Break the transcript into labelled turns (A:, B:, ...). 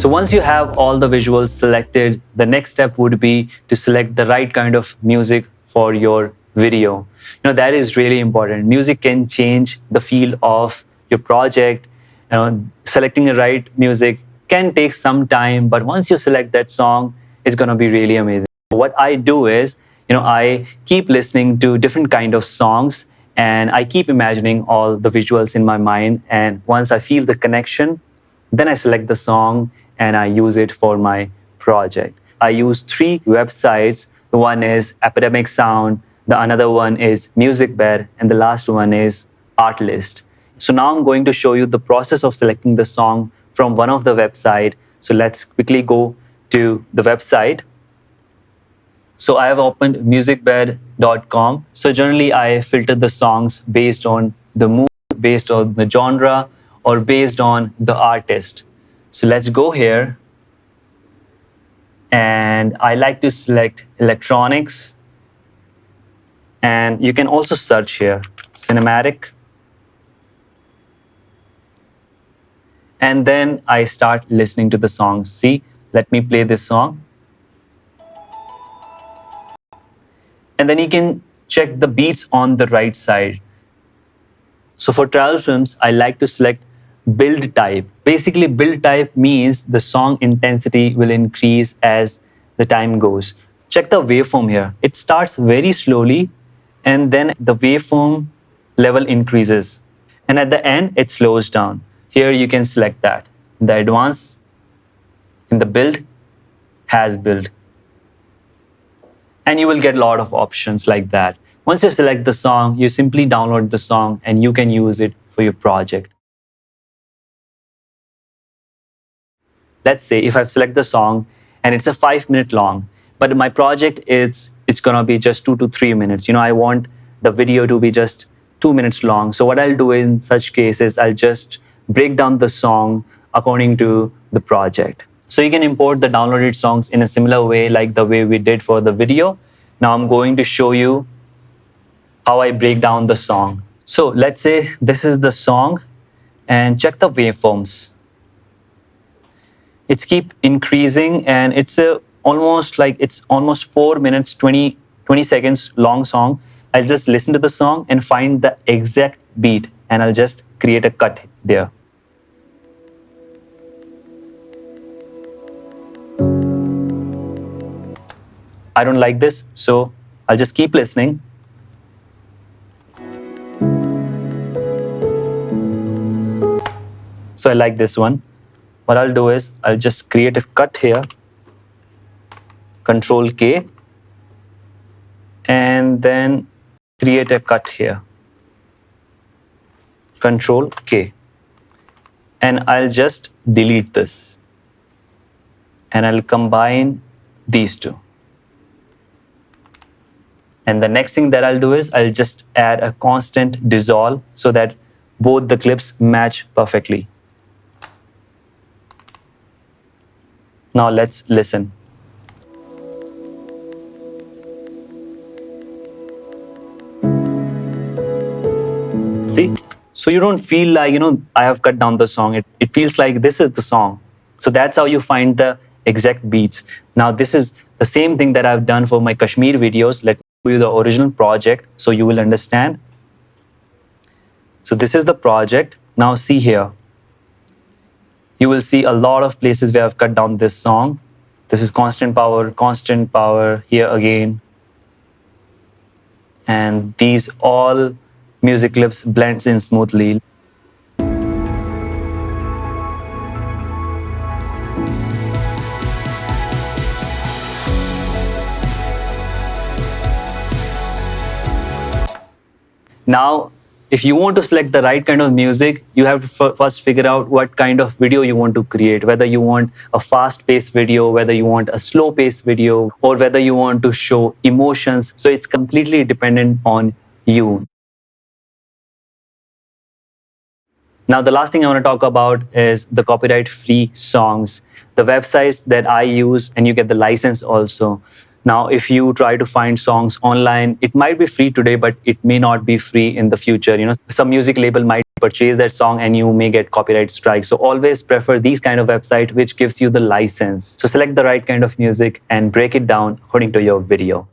A: So once you have all the visuals selected, the next step would be to select the right kind of music for your video. That is really important. Music can change the feel of your project. Selecting the right music can take some time, but once you select that song, it's going to be really amazing. What I do is, I keep listening to different kind of songs, and I keep imagining all the visuals in my mind. And once I feel the connection, then I select the song and I use it for my project. I use 3 websites. The one is Epidemic Sound, the another one is MusicBed, and the last one is Artlist. So now I'm going to show you the process of selecting the song from one of the website. So let's quickly go to the website. So I have opened musicbed.com. So generally I filter the songs based on the mood, based on the genre, or based on the artist. So let's go here. And I like to select electronics. And you can also search here, cinematic. And then I start listening to the songs. See, let me play this song. And then you can check the beats on the right side. So for travel films, I like to select build type. Basically, build type means the song intensity will increase as the time goes. Check the waveform here. It starts very slowly, and then the waveform level increases. And at the end, it slows down. Here you can select that. In the advanced, in the build, has build. And you will get a lot of options like that. Once you select the song, you simply download the song and you can use it for your project. Let's say if I've selected the song and it's a 5-minute long, but my project it's gonna be just 2 to 3 minutes. I want the video to be just 2 minutes long. So what I'll do in such cases, I'll just break down the song according to the project. So you can import the downloaded songs in a similar way like the way we did for the video. Now I'm going to show you how I break down the song. So let's say this is the song, and check the waveforms. It's keep increasing, and it's almost 4 minutes, 20 seconds long song. I'll just listen to the song and find the exact beat, and I'll just create a cut there. I don't like this, so I'll just keep listening. So I like this one. What I'll do is I'll just create a cut here, Control K, and then create a cut here, Control K. And I'll just delete this. And I'll combine these two. And the next thing that I'll do is I'll just add a constant dissolve so that both the clips match perfectly. Now let's listen. See? So you don't feel like, I have cut down the song. It feels like this is the song. So that's how you find the exact beats. Now this is the same thing that I've done for my Kashmir videos. Let me show you the original project so you will understand. So this is the project. Now see here. You will see a lot of places where I've cut down this song. This is constant power, here again. And these all music clips blends in smoothly. Now, if you want to select the right kind of music, you have to first figure out what kind of video you want to create, whether you want a fast-paced video, whether you want a slow-paced video, or whether you want to show emotions. So it's completely dependent on you. Now, the last thing I want to talk about is the copyright-free songs. The websites that I use, and you get the license also. Now, if you try to find songs online, it might be free today, but it may not be free in the future. Some music label might purchase that song and you may get copyright strike. So always prefer these kind of website which gives you the license. So select the right kind of music and break it down according to your video.